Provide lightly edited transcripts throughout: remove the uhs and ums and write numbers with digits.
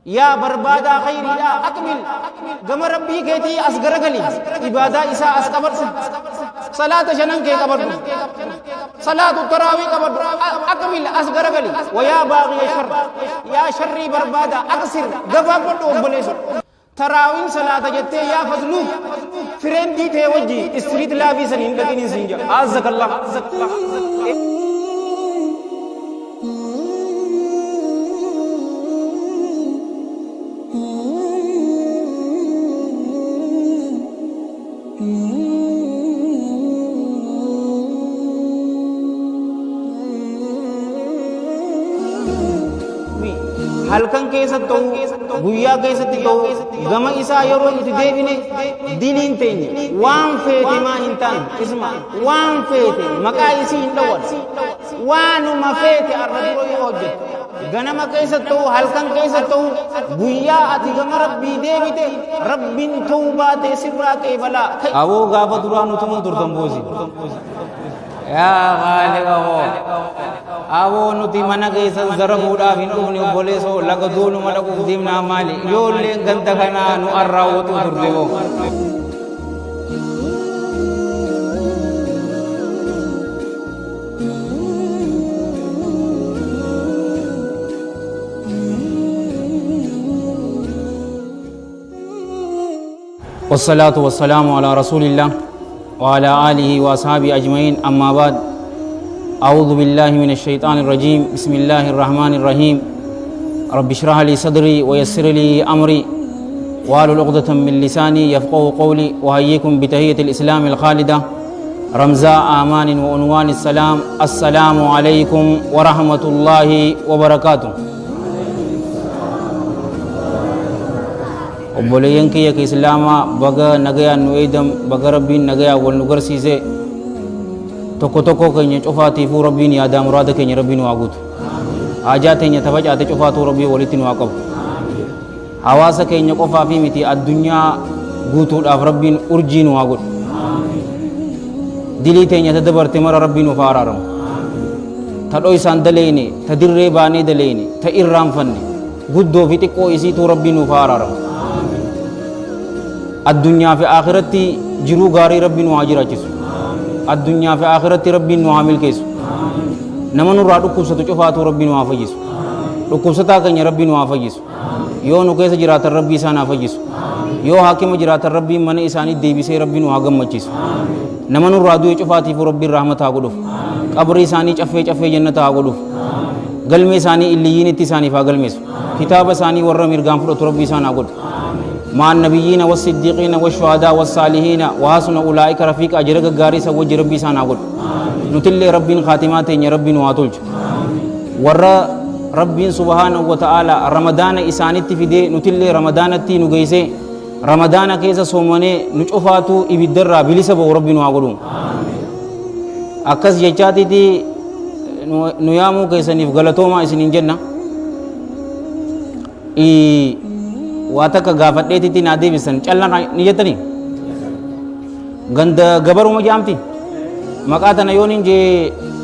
या बर्बादा खैरी या अकमिल गम रब्बी कहती असगर गली इबादा इसा अस कबर से सलात शनम के कबर सलात तरावी कबर अकमिल असगर गली व या बागी शर या शर्री बर्बादा अक्सिर गफा पटो बोले सो तरावीन सलात जते या फजलू फ्रेंड दी थे वजी स्ट्रीट लावी सनीन लगी सिंजा अज़कल्लाह हल्कन केसत तो गुया केसत तो गम इसा यरो इति देविने दिलिन तेनी वाम फेते मा इंtan इसमा वाम फेते मका इसी इंदवत वानु मफेते अर्रदुरो योज गनम केसत तो हल्कन केसत तो गुया अति गम रब्बी देविते रब्बिन तौबा ते सिरा के बला आवो गाबा दुरानु तुम दुर्दंबोजी या गालिगा वो आवो नुति मन के जरा बूढ़ा विनु ने बोले सो लग दोनु मन को दिम ना माली यो ले गंत खना नु अर्राव तो दुर्देवो वस्सलातु वस्सलामु अला रसूलिल्लाह व अला आलिहि व असहाबिहि अजमईन अम्मा बाद अऊज़ु बिल्लाहि मिनश शैतानिर रजीम बिस्मिल्लाहिर रहमानिर रहीम रब्बि इश्रह ली सदरी व यस्सिर ली अमरी वाहलुल उक़दतम मिन लिसानी यफ़क़हू क़ौली व हय्यिकुम बितहिय्यतिल इस्लामिल ख़ालिदा रमज़ा आमानिन व उन्वानिस सलाम अस्सलामु अलैकुम व रहमतुल्लाहि व बरकातुहू obboleeyyan kiyya ka islaamaa baga nagayaan nu eedam baga rabbiin nagayaa wal nu garsiise tokko tokko keenya cufaatiifuu rabbiin yaadaa muraada keenya rabbiin waa guutu haajaa teenya tafacaate cufaatuu rabbii walitti nu haa qabu hawaasa keenya qofaa fi miti addunyaa guutuudhaaf rabbiin urjii nu haa godhu dilii teenya ta dabarte mara rabbiin nuuf haa araaramu ta dhoysaan daleeyne ta dirree baanee daleeyne ta irraanfanne guddoo fi xiqqoo isiituu rabbiin nuuf haa araaramu الدنيا في آخرتي جرو غاري ربي نو هاجر أجلس الدنيا في آخرتي ربي نو عامل كيس نمن رادو كوسة تجفاتو ربي نو عافيس لو كوسة تاكني ربي نو عافيس يو نو كيس جرات ربي سان عافيس يو حاكم جرات ربي من إساني ديبي سي ربي نو عاقم مجلس نمن رادو يجفاتي فو ربي الرحمة تاغلوف قبر إساني چفه چفه جنة تاغلوف قلمي ساني إليين اتساني فاقلميس كتاب ساني ورّا مرغام فرط ربي سان عاقل مع النبيين والصديقين والشهداء والصالحين وحسن أولئك رفيق أجرك غاري سوى ربي سانا قول نتلي ربين خاتمات يا ربي نواتولج ورّا ربي سبحانه وتعالى رمضان إسانت في دي نتلي رمضان تي نجيسه رمضان كيسا سومني نشوفاتو إبدرّا بليسا بو ربي نواتولون أكس يجاتي دي نيامو كيسا نفغلتوما إسنين جنة वाता का गाफत लेती थी नादे बिसन चलना नहीं नहीं गंद गबर उम जामती मकाता न योनिन जे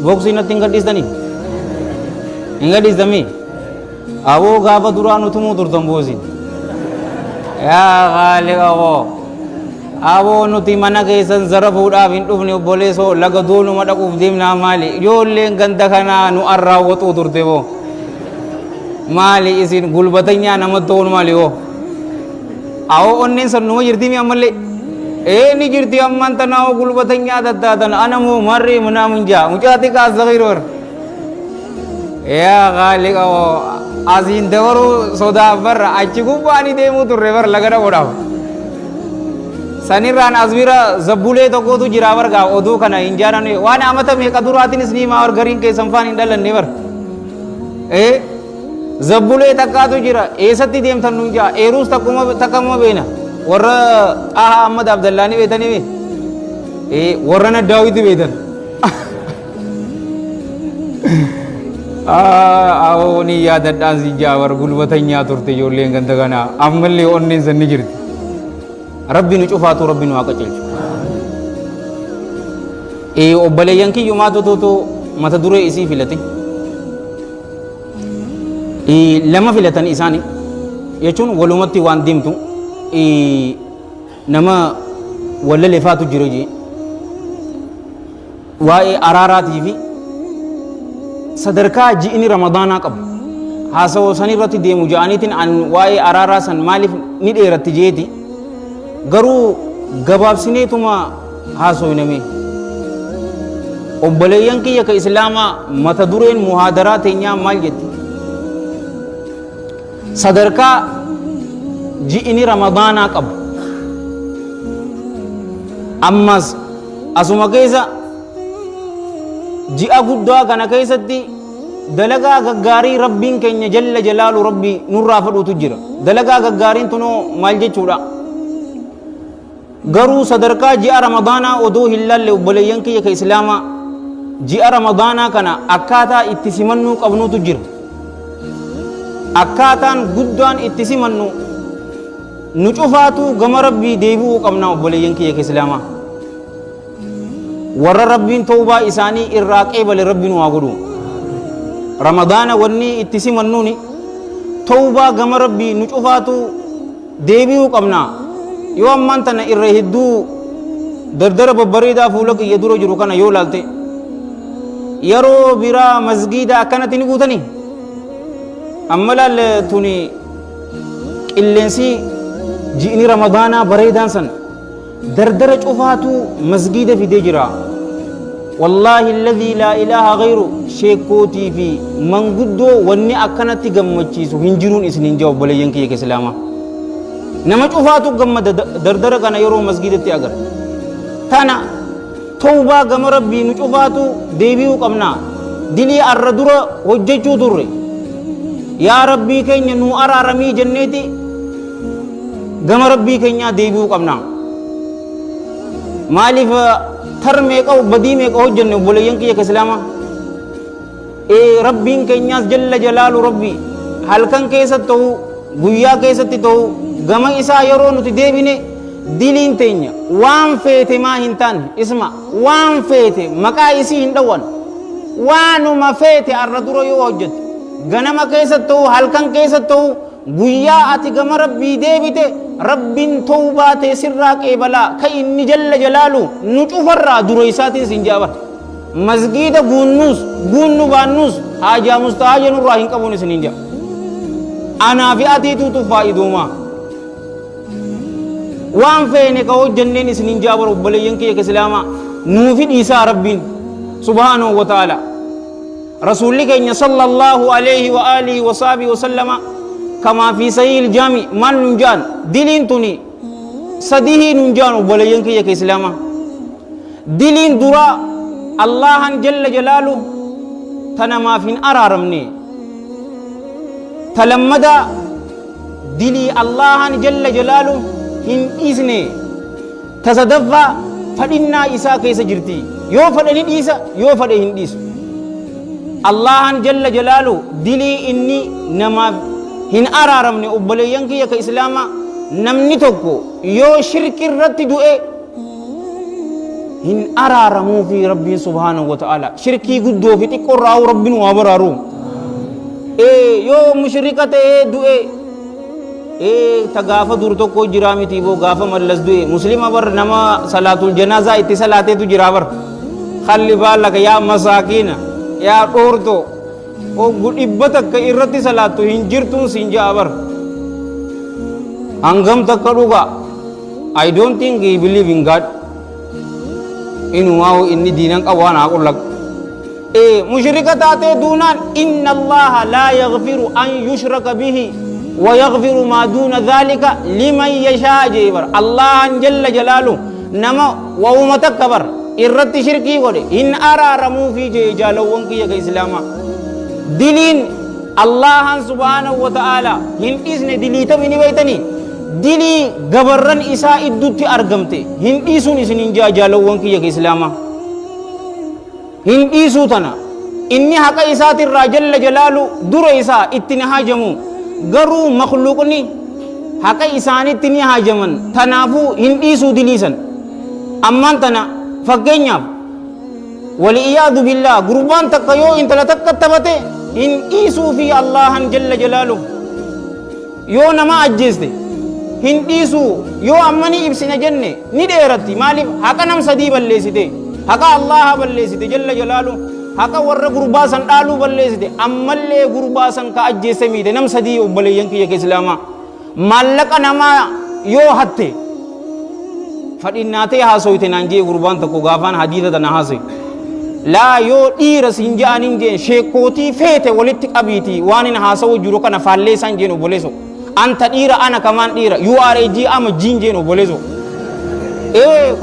बॉक्सी न तिंग डिस दनी इंगडिस दमी आवो गाफत दुरानु तुमु दुर्दम बोसी या गालेगा वो आवो नुति मना के सन जरा बुड़ा विंटू ने बोले सो लग दोनु मडक उपदिम ना माली यो ले गंद खना नु अर्रा वो तो दुरते वो माली इसिन गुलबतैया नमत दोन माली वो आओ ओन्ने सर नो यर्दी में अमले ए नि गिरती अम्मन तनाओ गुलबतैया दत्ता तन अनमु मर्रे मुना मुंजा मुजाती का ज़गीरोर या गालिगा वो आज़ीन देवरो सौदा बर आचिगु पानी दे मु तुर्रे बर लगरा बोड़ाव सनीरान अज़वीरा ज़ब्बुले तो को तू जिरावर गाव ओदू कना इंजारा ने वाने आमता में कदुराती निस्नीमा और गरीन के संफान इंडलन नेवर ए ज़ब्बुले तक्का तो जिरा ऐसती देम थन नुंजा एरूस तकम बेना वर्रा आहा अहमद अब्दुल्ला ने वेतन ने ए वर्रा न दाऊद वेतन आओ नी याद डांसी जावर गुलबतैया तुरते जो लेंगन तगना अमले ओन्ने से निगिरती रब्बी नु चुफातो रब्बी नु आका चल ए ओबले यंकी युमा तो मत दुरे इसी फिलते लमा फिलतन Isani jechuun walumatti waan deemtu nama walla lefaatu jira jee waa'ee araaraatii fi sadarkaa ji'ini ramadaanaa qabu haasawoo san irratti deemu ja'aniitiin an waa'ee araaraa san maaliif ni dheeratti jeeti garuu gabaabsineetuma haasoyname obboleeyyan kiyya ka islaamaa mata dureen muhaadaraa teenyaa maal jetti sadarkaa ji'ini ramadaanaa qabu ammas asuma keessa ji'a guddaa kana keessatti dalagaa gaggaarii rabbiin keenya jalla jalaalu rabbii nurraa fudhutu jira dalagaa gaggaariin tunoo maal jechuudha garuu sadarkaa ji'a ramadaanaa odoo hin laalle obboleeyyan kiyya ka islaamaa ji'a ramadaanaa kana akkaataa itti simannuu qabnutu jira akkaataan guddaan itti simannu nu cufaatu gama rabbii deebi'uu qabna obboleeyyan kiyya ka islaamaa warra rabbiin tawbaa isaanii irraa qeebale rabbiin waa godhu ramadaana wanni itti simannuuni tawbaa gama rabbii nu cufaatu deebi'uu qabna yoo ammaan tana irra hedduu dardara babbareedaa fuula kiyya dura jiru kana yoo laalte yeroo biraa masgiida akkanatti ni guutanii amma laal tuni qilleensi ji'ini ramadaanaa bareedaan san dardara cufaatu masgiida fidee jira wallaahi alladhii laa ilaaha ghayru sheekootii fi manguddoo wanni akkanatti gammachiisu hin jiruun isiniin jaa obboleeyyan kiyya ka islaamaa nama cufaatu gammada dardara kana yeroo masgiidatti agar tana tawbaa gama rabbii nu cufaatu deebi'uu qabna dilii arra dura hojjechuu turre yaa rabbii keenya nu araaramii jenneeti gama rabbii keenyaa deebi'uu qabna maaliif tar meeqa badii meeqa hojjenne obboleeyyan kiyya ka islaamaa rabbiin keenyaas jalla jalaalu rabbii halkan keessatti ta'u guyyaa keessatti ta'u gama isaa yeroo nuti deebine diliin teenya waan feete maa hin taane isma waan feete maqaa isii hin dhawwan waanuma feete arra dura yoo hojjette ganama keessatti ta'u halkan keessatti ta'u guyyaa ati gama rabbii deebite rabbiin tawbaa tee sirraa qeebalaa ka inni jalla jalaalu nu cufarraa dura isaatiin sin jaabar masgiida guunnu baannus haajaa mustahaaja nurraa hin qabuun isiniin jaa anaa fi atiituutu faayiduumaa waan feene ka hojjanneen isiniin jaabar obboleeyyan kiyya ka islaamaa nuufi dhiisaa rabbiin subhaanahu wa ta'ala rasuulli keenya sallallahu alayhi wa alihi wa sahbihi wa sallama كما في صحيح الجامع من نجان دلين توني صديه نجان وبلين كي كإسلاما دلين درا الله جل جلاله تنما فين أرارمني تلمدا دلي الله جل جلاله هن إذنه تصدفا فدنا إسا كيس جرتي يو فدني إسا يو فدهن إس الله جل جلاله دلي إني نما hin araaramne obboleeyyan kiyya ka islaamaa namni tokko yoo shirki irratti du'e hin araaramuu fi rabbiin subhaanahu wa ta'ala shirkii guddoo fi xiqqoo irraa rabbiin waa baraaru yoo mushrika ta'ee du'e ta gaafa dur tokko jiraa miti boo gaafa mallas du'e muslima bar nama salaatul janaazaa itti salaateetu jiraa bar khalli baalaka yaa masaakiina yaa dhoortoo dhibba takka irratti salaatu hin jirtuun siin ja'a bar hangam takka dhuga I don't think he believe in God inumaa inni diinan qabu waan haa qullaq mushrika taatee duunaan inna allaha laa yaghfiru an yushraka bihi wa yaghfiru maa duuna dhalika liman yashaa jee bar allahan jalla jalaalu nama wawuma takka bar irratti shirkii godhe hin araaramuu fi jee jaalawwan kiyya ka islaamaa diliin allahan subhaanahu wa ta'ala hin dhiisne diliitami ni beeytanii dilii gabarran isaa iddutti argamte hin dhiisuun isiniin jaalawwan kiyya ka islaamaa hin dhiisuu tana inni haqa isaatirraa jalla jalaalu dura isaa itti ni haajamu garuu makhluuqni haqa isaanitti ni haajaman tanaafuu hin dhiisuu diliisan ammaan tana fakkeenyaaf wali'iyaadu billaa gurbaan takka yoo intala takka taphate hin dhiisuu fi allahan jalla jalaalu yoo nama ajjeeste hin dhiisu yoo ammanii ibsina jenne ni dheeratti maaliif haqa nam sadii balleessite haqa allaha balleessite jalla jalaalu haqa warra gurbaasan dhaaluu balleessite ammallee gurbaasan ka ajjeesse miite nam sadii obboleeyyan kiyya ka islaamaa maallaqa namaa yoo hatte fadhinnaatee haasoyte naan jee gurbaan tokko gaafaan hadiisa tana haasoy laa yoo dhiira siin ja'aniin jeen sheekootii feete walitti qabiiti waan hin haasa'u jiru kana faallee isaan jeen obboleeso anta dhiira ana kamaan dhiira URAG ama jiin jeen obboleeso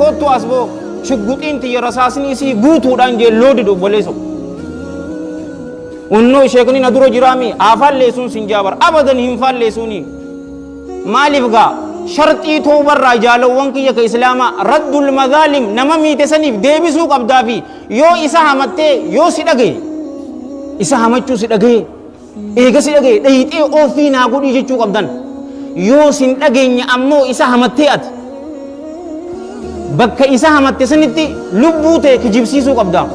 kottu asboo shugguxiin tiyya rasaasni isii guutuudhaan jeen loodid obboleeso unnoo sheekni na dura jiraami aafaalleesuun siin jaabar abadan hin faalleesuuni maaliif gaa sharxii toobarraa jaalawwan kiyya ka islaamaa raddul madaalim nama miite saniif deebisuu qabdaafi yoo isa hamattee yoo si dhagaye isa hamachuu si dhagaye eega si dhagaye dhayixee ofii naa godhii jechuu qabdan yoo sin dhageenye ammoo isa hamattee ati bakka isa hamatte sanitti lubbuu ta'e kijibsiisuu qabdaa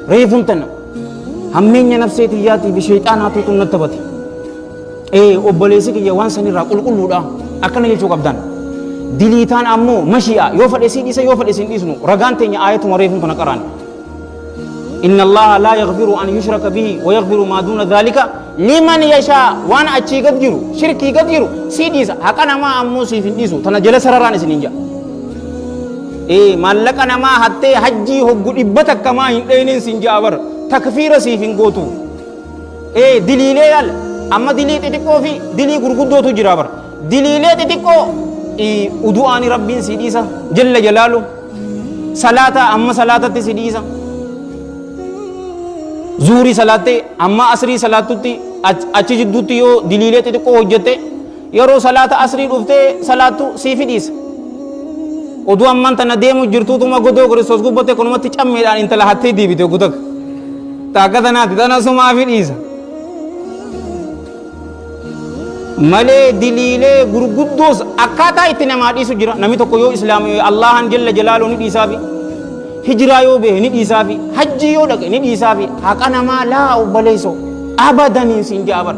reefuun tana hammeenya nafseetiyyaatii fi sheexaanaatuutu natti bate obboleessi kiyya waan sanirraa qulqulluudha akkana jechuu qabdan diliitaan ammoo mashi'a yoo fedhe si dhiisa yoo fedhe sin dhiisnu ragaan teenya aayatuma reefuun tana qaraan inna allaha laa yaghfiru an yushraka bihi wa yaghfiru maa duuna dhaalika liman yashaa waan achii gad jiru shirkii gad jiru si dhiisa haqa namaa ammoo siif hin dhiisu tana jala sararaan isinin jaa maallaqa namaa hattee hajjii hoggu dhibba takkamaa hin dheenin sin jaa bar takfiira siif hin gootu diliilee yaal amma dilii xixiqqoo fi dilii gurguddootu jira bar diliilee xixiqqoo udu'aani rabbiin si dhiisa jalla jalaalu salaata amma salaatatti si dhiisa zuurii salaattee amma asrii salaattutti achi jidduutti yoo diliilee xixiqqoo hojjette yeroo salaata asrii dhuftee salaattu siif dhiisa oduu ammaan tana deemu jirtuutuma godoo kiristoos gubbatte kunumatti cammeedhaan intala hattee diibite gutak taakka tanaati tana sumaafi dhiisa malee diliilee gurguddoos akkaataa itti namaa dhiisu jira namni tokko yoo islaamii allahan jalla jalaaluu ni dhiisaafi hijiraa yoo behe ni dhiisaafi hajjii yoo dhaqe ni dhiisaafi haqa namaa laa obboleeyso abadanii siin jaabar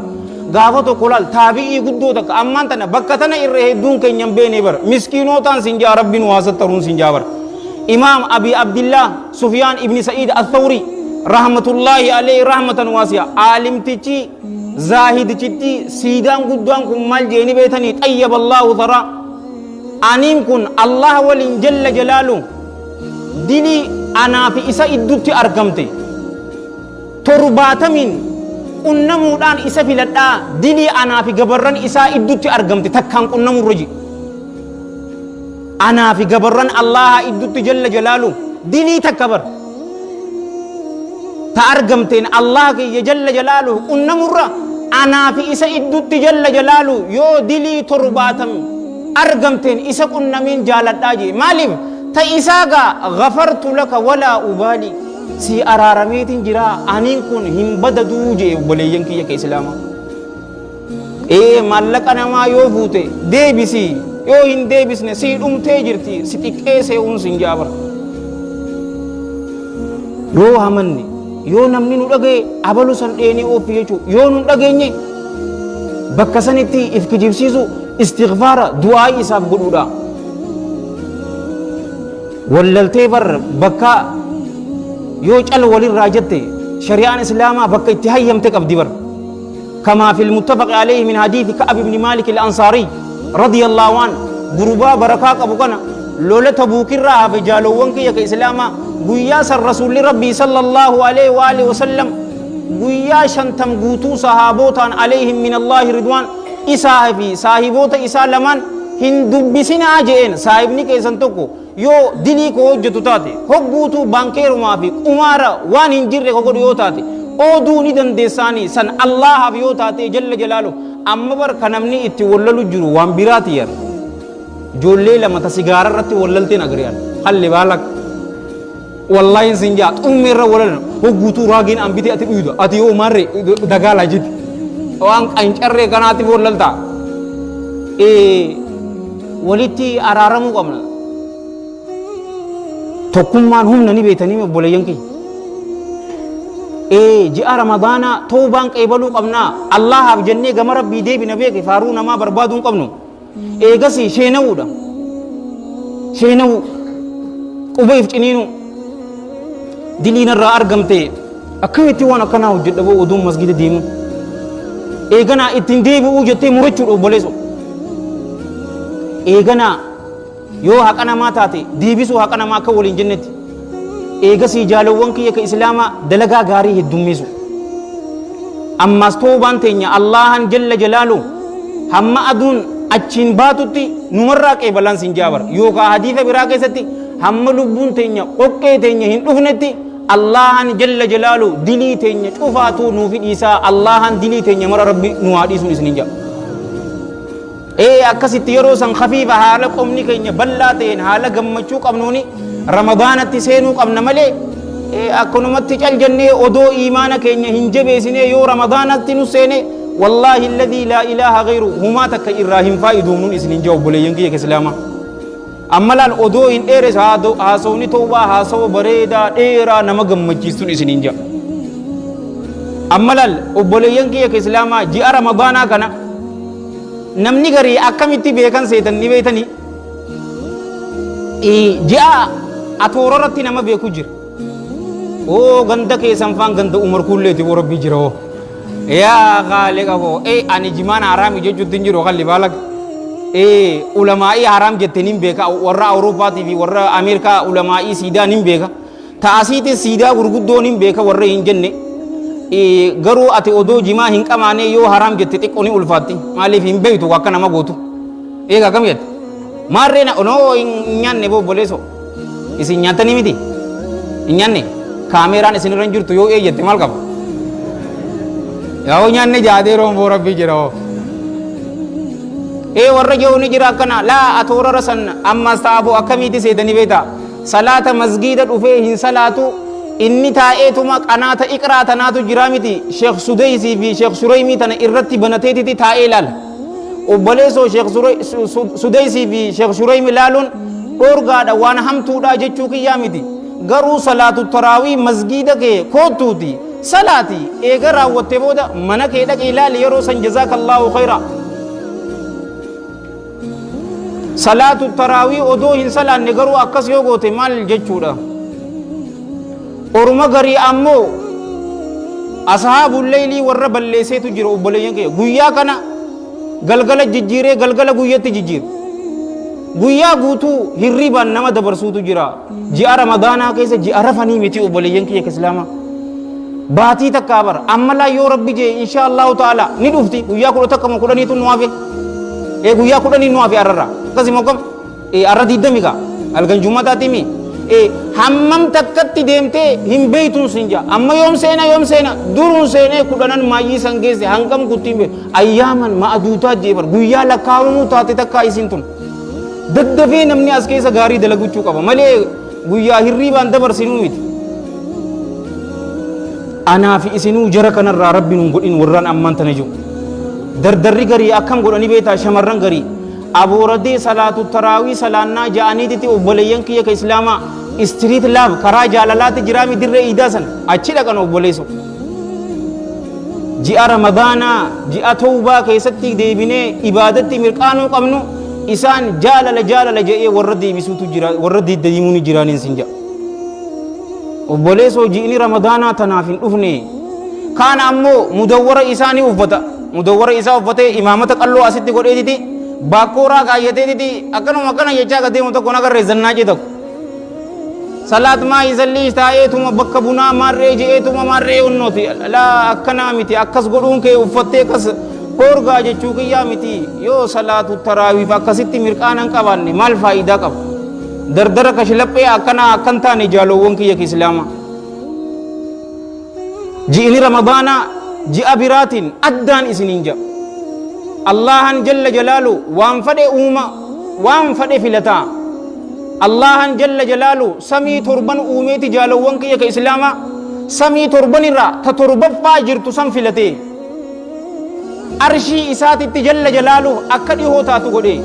gaafa tokko laal taabi'ii guddoo takka ammaan tana bakka tana irra hedduun keenyan beene bar miskiinootaan siin jaa rabbiin waasattaruun siin jaabar imaam abi abdillah sufyaan ibni sa'iid athawri rahmatullaahi alayhi rahmatan waasi'a aalimtichi zaahidichitti siidaan guddaan kun maal jeeni beetanii xayyaballahu tara aniin kun allah waliin jalla jalaalu dilii anaa fi isa iddutti argamte torbaatamiin qunnamuudhaan isa filadhaa dilii anaa fi gabarran isaa iddutti argamte takkaan qunnamurra ji anaa fi gabarran allaha iddutti jalla jalaalu dilii takka bar ta argamteen allah kiyya jalla jalaalu qunnamurra anaa fi isa iddutti jalla jalaalu yoo dilii torbaatam argamteen isa qunnamiin jaaladhaa je maaliif ta isaagaa ghafartu laka walaa ubaali si araarameetin jira aniin kun hin badaduu je obboleeyyan kiyya ka islaama maallaqa namaa yoo fuute deebisi yoo hin deebisne si dhumtee jirti si xiqqee se'uun sin jaabar yoo hamanne yoo namni nu dhagaye abalu san dheenii oofi jechuu yoo nu dhageenye bakka sanitti if kijibsiisu istighfaara du'aa isaaf godhuudha wallaltee bar bakka yoo cal walirraa jette shari'aan islaamaa bakka itti hayyamte qabdi bar كما في المتفق عليه من حديث كعب بن مالك الأنصاري رضي الله عنه غربا بركاك أبو كنا لولا تبوكر في جالوان كي إسلاما قياس الرسول ربي صلى الله عليه وآله وسلم قيا شنتم قوتو صحابوتا عليهم من الله رضوان إساء في صاحبوتا إساء لمن هندو بسنا جئين صاحبني كيسان توكو يو دلي كو جتو تاتي هو قوتو بانكير ما في أمارا وان هنجر كو يو تاتي oduuni dandeessaanii san allahaaf yoo taate jalla jalaalu amma bar kanamni itti wallalu jiru waan biraati yar ijoollee lama ta sigaara irratti wallalteen agriyaan halli baalak wallahi sin jaa xumme irra walal hogguutuu raagiin ambite ati dhuyda ati yoo marre dagaala jiti waan qancarree kanaatiif wallaltaa walitti araaramuu qabna tokkummaan humna ni beetanii obboleeyyan kiyya ji'a ramadaana toobaan qeebaluu qabna Allahaaf jennee gama rabbii deebina beeke faaruu namaa barbaaduu hin qabnu eegasii sheenawuudha sheenawu qubeef ciniinu diliinarraa argamte akkamitti waan akkanaa hojjedha boo oduun masgida deemu eeganaa ittiin deebi'uu jettee murachuudha obboleessu eeganaa yoo haqa namaa taate deebisuu haqa namaa akka waliin jennetti eegasii jaalawwan kiyya ka islaamaa dalagaa gaarii heddummisu ammas toobaan teenya Allahan jalla jalaalu hamma aduun achiin baatutti numarraa qeebalaan siin jaabar yookaan hadiisa biraa keessatti hamma lubbuun teenya qoqqee teenya hin dhufnetti Allahan jalla jalaalu dilii teenya cufaatu nuufi dhiisaa Allahan dilii teenya mara rabbi nu haa dhiisuun isinin jaa akkasitti yeroo san khafiifa haala qomni keenya bal'aa ta'een haala gammachuu qabnuuni ramadaanatti seenuu qabna malee akkanumatti cal jennee odoo iimaana keenya hin jabeessinee yoo ramadaanatti nu seene wallaahi alladhii laa ilaaha ghayru humaa takka irraa hin faayiduun nun isinin jaa obboleeyyan kiyya islaamaa amma laal odoo hin dheeres haasawni toobaa haasawa bareedaa dheeraa nama gammachiistuun isinin jaa amma laal obboleeyyan kiyya islaamaa ji'a ramadaanaa kana namni garii akkamitti beekan seetan ni beeytanii ji'a atoorarratti nama beeku jira ganda keessan faan ganda umar kulleeti boo rabbii jira yaa qaaliqa koo ani jimaan haraami jechuutti hin jiru qalli baalak ulamaa'ii haraam jettee nin beeka warra awurooppaatii fi warra ameerikaa ulamaa'ii siidaa nin beeka taasiitis siidaa gurguddoo nin beeka warra hin jenne garuu ati odoo jimaa hin qamaane yoo haraam jette xiqqoo ni ulfaatti maaliif hin beeytu akka nama gootu eega kam jette maarreena onoo hin nyaanne boo boleeso isin nyaatanii miti hin nyaanne kaameeraan isin irra jirtu yoo eeyyette maal qaba yoo nyaanne jaadee roon rabbii jira warra jiru ni jira akkana laa atoorara san ammas taa'afu akkamiiti seetanii beektaa salaata masgiida dhufee hin salaatu inni taa'eetuma qanaata iqraa tanaatu jira miti sheekh sudeysii fi sheekh sureymii tana irratti banateetiti taa'ee ilaala obboleessoo sheekh sudeysii fi sheekh sureymi ilaaluun dhorgaadha waan hamtuudha jechuu kiyyaa miti garuu salaatu taraawii masgiida kee koottuuti salaati eega raawwatte booda mana kee dhaqi ilaali yeroo san jazaakallaahu khayra salaatu taraawii odoo hin salaanne garuu akkas yoo goote maal jechuudha orma garii ammoo ashaabul leylii warra balleesseetu jira obboleeyyan kee guyyaa kana galgala jijjiiree galgala guyyatti jijjiir guyyaa guutuu hirribaan nama dabarsuutu jira ji'a ramadaanaa keessa ji'a rafanii miti obboleeyyan kiyya islaamaa baatii takkaa bara amma laa yoo rabbi jee insha allahu ta'ala ni dhufti guyyaa kudha takkama kudhaniitu nu hafe guyyaa kudhanii nu hafe arrarra akkasii mokkam arra diddami ka halkan jummataatimi hammam takkatti deemtee hin beeytuun sin jaa amma yoom seena duruun seenee kudhanan maayyii san geesse hangam kuttiin beeku ayyaaman ma'aduutaa jeebar guyyaa lakkaawamuu taate takkaa isin tun daddafee namni as keessa gaarii dalaguchuu qaba malee guyyaa hirriibaan dabarsinuu miti anaa fi isinuu jara kanarraa rabbiin hin godhin warraan ammaan tana jiru dardarri garii akkam godhanii beektaa shamarran garii abooradee salaatu taraawii salaannaa ja'aniititi obboleeyyan kiyya ka islaamaa istiriit laaf karaa jaalalaatti jiraami dirree iidaa san achi dhaqan obboleessu ji'a ramadaanaa ji'a tawbaa keessatti deebinee ibaadatti mirqaanuu qabnu isaan jaalala je'ee warra deebisuutu jira warra deemuun jiraaniin sin ja'a obboleessoo ji'ni ramadaanaa tanaaf hin dhufne kaan ammoo mudawwara isaanii uffata mudawwara isaa uffatee imaamata qalloo asitti godheetiti baakooraa kaayyateetiti akkanuma akkana jechaa gadeemu tokko nagarree zannaacee tokko salaat maa isallii taa'eetuma bakka bunaa maarree je'eetuma maarree onnooti laa akkanaa miti akkas godhuun kee uffattee akkas dhorgaa jechuu kiyyaa miti yoo salaatu taraawiif akkasitti mirqaanan qabaanne maal faayidaa qaba dardara kashilaphee akkanaa akkan taane jaalowwan kiyya islaama ji'ni ramadaanaa ji'a biraatiin addaan isiniin ja'a allahan jalla jalaalu waan fadhe uuma waan fadhe filataa allahan jalla jalaalu samii torban uumeeti jaalowwan kiyya islaama samii torban irraa ta torbaffaa jirtu san filatee arshii isaatitti jalla jalaalu akka dhihoo taatu godhe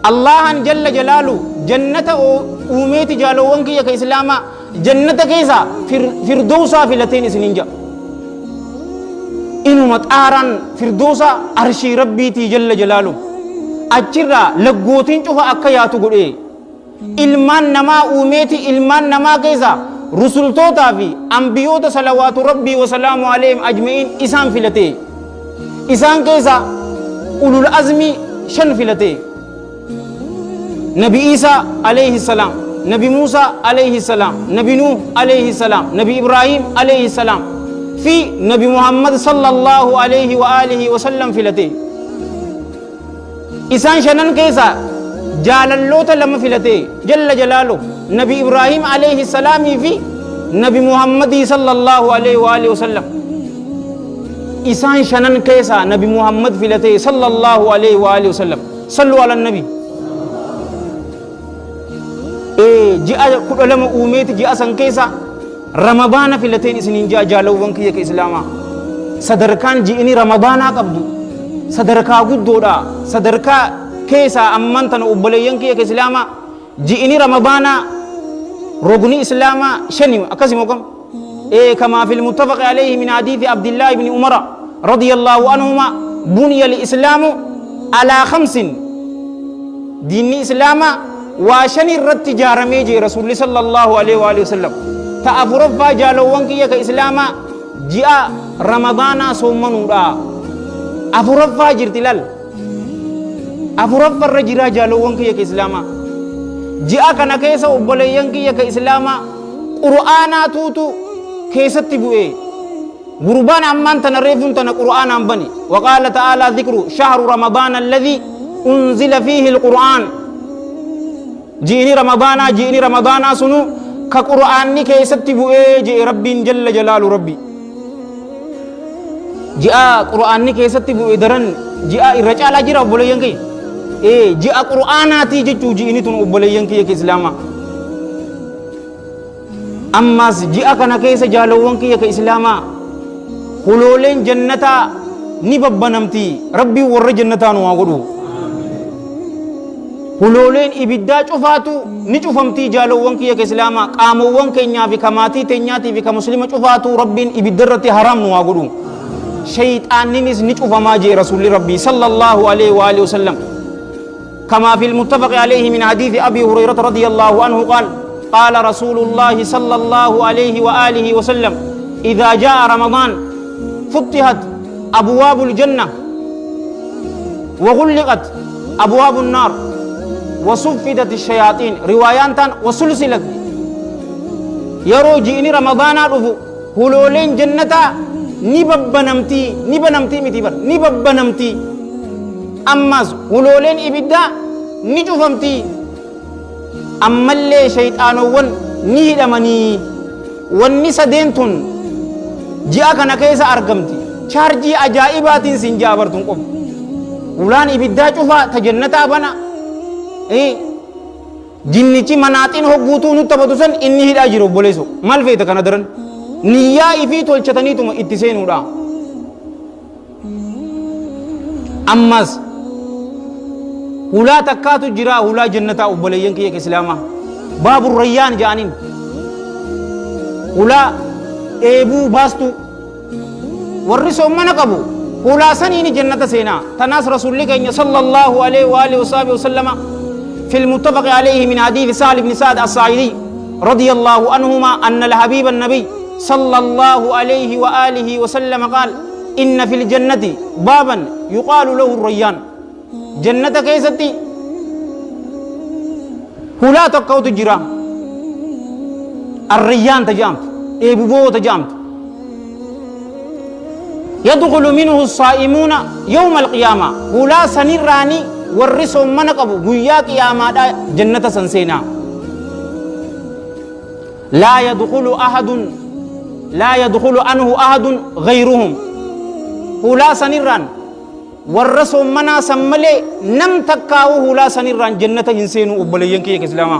allahan jalla jalaalu jannata uumeeti jaalowwan kiyya islaama جنة كيسا فردوسا في لتين سنينجا إنو مطاران فردوسا أرشي ربيتي جل جلاله أجرا لقوتين شوفا أكياتو قل إيه ilmaan namaa uumeeti ilmaan namaa keessa rusultootaa fi ambiyoota salawaatu rabbii wasalaamu alayhim ajma'iin isaan filate isaan keessa ulul azmi 5 filate nabi Isa alayhi salam nabi Musa alayhi salam nabi Nuh alayhi salam nabi Ibrahim alayhi salam fi nabi Muhammad sallallahu alayhi wa alihi wa sallam filate isaan shanan keessa jaalallota lama filate jalla jalaalu nabi Ibrahim alayhi salami fi nabi Muhammad sallallahu alayhi wa alihi wasallam isaan shanan keessa nabi Muhammad filate sallallahu alayhi wa alihi wasallam sallu ala nabi ji'a kudha lama uumeeti ji'a san keessa ramadaana filateen isinin jaalawwan kiyya ka islaama sadarkaan ji'ini ramadaanaa qabdu sadarkaa guddoodha sadarkaa كيسا أمانتنا أبليين كي كإسلاما جئني رمضانا رغني إسلاما شنو أكسمكم إيه كما في المتفق عليه من حديث عبد الله بن عمر رضي الله عنهما بني الإسلام على 5 دين إسلاما وشني الرت جارميجي رسول الله صلى الله عليه وآله وسلم فأفرفا جالوان كي كإسلاما جاء رمضانا صومنورا أفرفا جرتلال أفرف الرجال جالوان كي كإسلاما جاء كنا كيسا أبليين كي كإسلاما قرآنا توتو كيسا تبوئي غربان أمان تنريفون تنا قرآن أمبني وقال تعالى ذكر شهر رمضان الذي أنزل فيه القرآن جيني رمضان سنو كقرآن كيسا تبوئي جي ربي جل جلال ربي جاء قرآن كيسا تبوئي درن جاء الرجال جرى أبليين كي جاء قرآناتي جتو جيني تنو أبليين كي كإسلاما أما جاء كنا كيسا جالوان كي كإسلاما خلولين جنتا نببنمتي ربي ور جنتا نواغدو خلولين إبدا شفاتو نشوفمتي جالوان كي كإسلاما قاموان كينيا في كماتي تنياتي في كمسلمة شفاتو ربين إبدرتي حرام نواغدو شيطان نمس نشوفما جي رسول ربي صلى الله عليه وآله وسلم كما في المتفق عليه من حديث أبي هريرة رضي الله عنه قال قال رسول الله صلى الله عليه وآله وسلم إذا جاء رمضان فتحت أبواب الجنة وغلقت أبواب النار وصفدت الشياطين روايات وسلسلت يرو جيني رمضان رفو هلولين جنة نببنمتي متبر نببنمتي أماز هلولين إبدا نجوفمتي أما اللي شيطانوون نهدمني والنسدينتون جاءك نكيس أرقمتي شارجي أجائبات سنجابرتون قم ولان إبدا شوفا تجنتا بنا جنتي مناتين هقوتون تبتسن إني هدا جيرو بوليسو مال فيتا كان درن نيا إفي تولشتنيتم اتسينو دا أماز هلا تكاتو جرا هلا جنتا أبليين كي إسلاما باب الريان جانين هلا إبو باستو ورسو من قبو هلا سنين جنة سينا تناس رسول الله صلى الله عليه وآله وصحبه وسلم في المتفق عليه من حديث سهل بن سعد الصاعدي رضي الله عنهما أن الحبيب النبي صلى الله عليه وآله وسلم قال إن في الجنة بابا يقال له الريان جنة كيستي هلا تقوت جرا الريان تجامت إبوبو تجامت يدخل منه الصائمون يوم القيامة هلا سنيراني ورسو منقبو قيا قياما جنة سنسينا لا يدخل عنه أحد غيرهم هلا سنيران ورسو منا سملي نم تكاو هلا سنيران جنة إنسانو أبليين كي إسلاما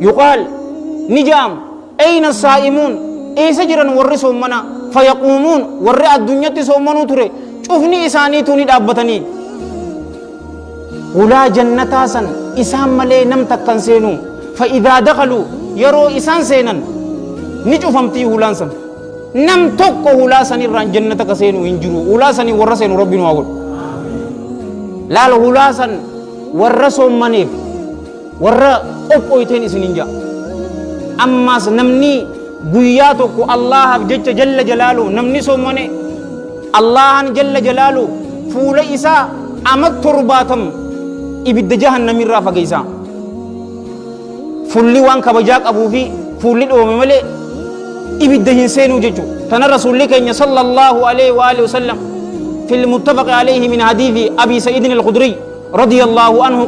يقال نجام أين الصائمون أي سجران ورسو منا فيقومون ورئ الدنيا تسومنو تري شوفني إساني توني دابتني هلا جنة سن إسام ملي نم تكنسينو فإذا دخلوا يرو إسان سينن نجو فمتي هولانسن نم توكو هولاسن الران جنة كسينو إنجرو هولاسن ورسين ربنا وقول لا هولاسن ورسوم منيف ور أبو يتين إسنينجا أما نمني قياتك الله جل جلاله نمني سومني الله جل جلاله فول إسا أمد ترباتم إبد جهنم الرافق إسا فولي وان كبجاك أبو في فولي الأومي ملي إبد هنسينو ججو تنا رسول لك صلى الله عليه وآله وسلم في المتفق عليه من حديث أبي سعيد الخدري رضي الله عنه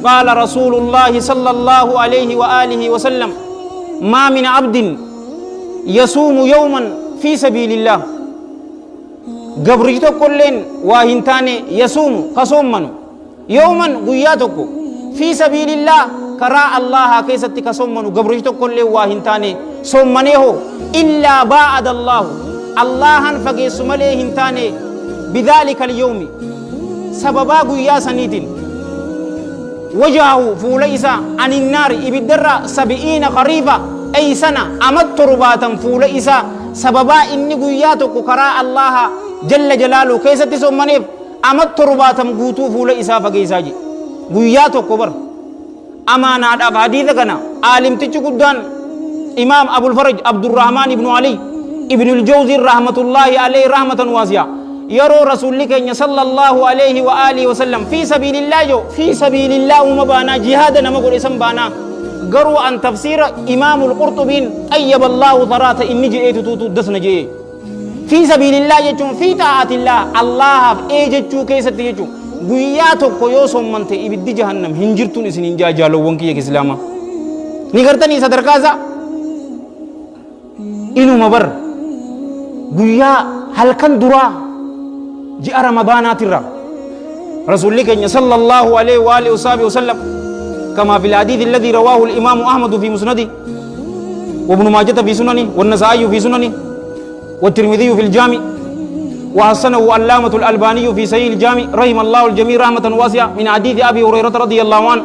قال رسول الله صلى الله عليه وآله وسلم ما من عبد يصوم يوما في سبيل الله قبرجتو كلين واهنتاني يصوم قصومنو يوما قياتكو في سبيل الله كراء الله كيستي قصومنو قبرجتو كلين واهنتاني صومنيه إلا باعد الله الله فقيس مليه هنتاني بذلك اليوم سببا قيا سنيدين وجهه فوليسا عن النار إبدرا 70 قريبا أي سنة أمد ترباتا فوليسا سببا إني قياتك كراء الله جل جلاله كيسة سمنيف أمد ترباتا قوتو فوليسا فقيساجي قياتك كبر أمانا أدب حديثكنا عالم تجي إمام أبو الفرج عبد الرحمن بن علي ابن الجوزي رحمة الله عليه رحمة واسعة يرو رسول لك صلى الله عليه وآله وسلم في سبيل الله في سبيل الله ومبانا جهاد نمقل اسم بانا قروا عن تفسير إمام القرطبين أيب الله ثرات إن جئت دسن جئ في سبيل الله يجون في طاعة الله الله إيجتشو كيست يجو قياتك يوسم منت إبد جهنم هنجرتون سنين جالو وانكي يكسلاما نغرتني صدر كازا إنو مبر قيا هل كان درا جاء رمضانات الرا رسول الله صلى الله عليه وآله وصحبه وسلم كما في الحديث الذي رواه الإمام أحمد في مسنده وابن ماجه في سننه والنسائي في سننه والترمذي في الجامع وحسنه علامة الألباني في صحيح الجامع رحم الله الجميع رحمة واسعة من حديث أبي هريرة رضي الله عنه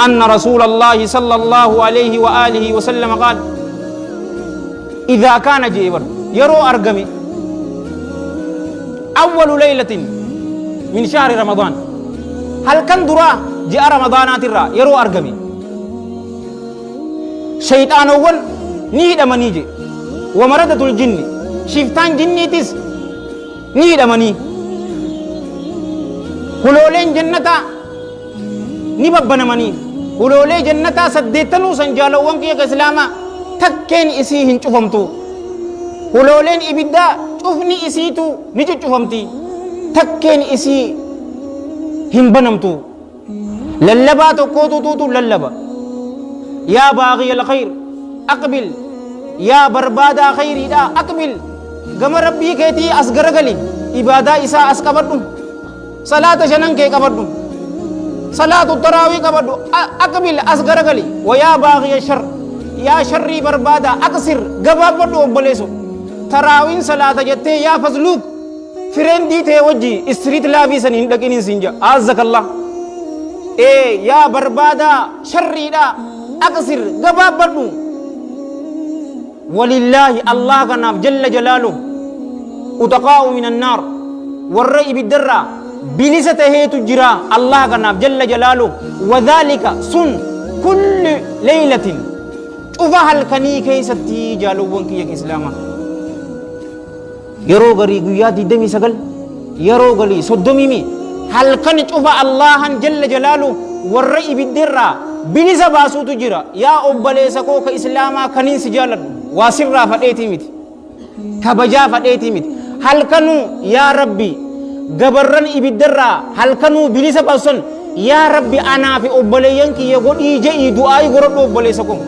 أن رسول الله صلى الله عليه وآله وسلم قال إذا كان جيبر يرو أرقمي أول ليلة من شهر رمضان هل كان درا جاء رمضانات الرا يرو أرقمي شيطان أول نيد أمانيجي ومردة الجن شفتان جنيتس نيد أماني هلولين جنة نببنا مني هلولين جنة سديتنو سنجالو وانكي كسلاما تكين إسيهن شفمتو هلولين إبدا شوفني إسيتو نجو شفمتي تكين إسي همبنمتو للبا تقوتو توتو للبا يا باغي الخير أقبل يا بربادا خيري دا أقبل قم ربي كيتي أسقرقلي إبادا إسا أسقبردو صلاة جنن كي قبردو صلاة التراوي قبردو أقبل أسقرقلي ويا باغي الشر يا شري بربادا أقصر قبابردو أبليسو تراوين صلاة جتة يا فضلوك فرين دي تي وجي استريت لابي سنين لكن سنجا عزك الله إيه يا بربادا شري دا أقصر قبابردو ولله الله كناف جل جلاله أتقاء من النار والرئي بالدرة بلسة هيت الجراء الله كناف جل جلاله وذلك سن كل ليلة شوفها الكني كيستي جالوون كي إسلاما يرو غري قيادي دمي سقل يرو غلي صدمي مي هل كان شوفها الله جل جلاله والرئي بالدرة بلسة باسو تجرا يا أبالي سكوك إسلاما كنين سجالد واسرة فديتي ميت كبجا فديتي ميت هل كانوا يا ربي غبرن إبدرا هل كانوا بلسة باسون يا ربي أنا في أبالي ينكي يقول إيجي دعائي غرب أبالي سكوك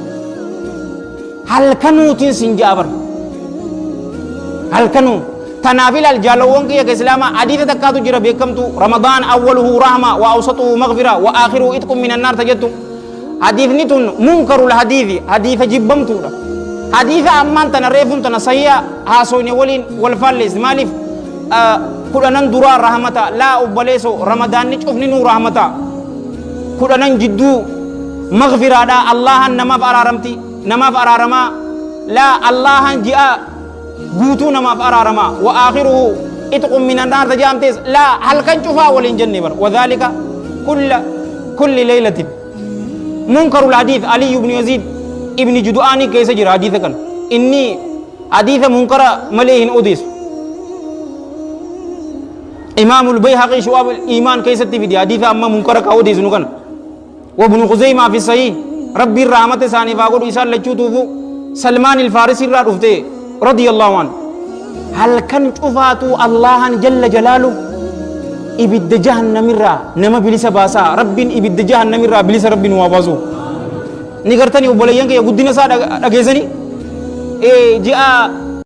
هل كانوا تنسين جابر هل كانوا تنافل الجالوون كي كإسلاما حديث تكاتو جرى بيكمتو رمضان أوله رحمة وأوسطه مغفرة وآخره إتكم من النار تجدتو حديث نتون منكر الحديث حديث جبمتو حديث أمان تنريفون تنسيا هاسوني ولين والفالس مالف كلنا درا رحمة لا أبليسو رمضان نشوفني نور رحمة كلنا جدو مغفرة دا الله نما بارارمتي نما فرارما لا الله جاء قوتو نما فرارما وآخره اتقم من النار تجامتس لا هل كان شفا والإنجن بر وذلك كل ليلة منكر الحديث علي بن يزيد ابن جدعاني كيس جرى حديث كان إني حديث منكر مليهن أديس إمام البيهقي شعب الإيمان كيس تفيد حديث أما منكر كأوديس نكان وابن خزيمة في الصحيح ربي الرحمة ثاني فاقول إسال لجوتو سلمان الفارسي رافته رضي الله عنه هل كان شفاتو الله جل جلاله إبد جهنم الرا نما بليس باسا رب إبد جهنم الرا بليس رب نوابازو نيكرتني وبليان كي يقدنا سا دغيزني جاء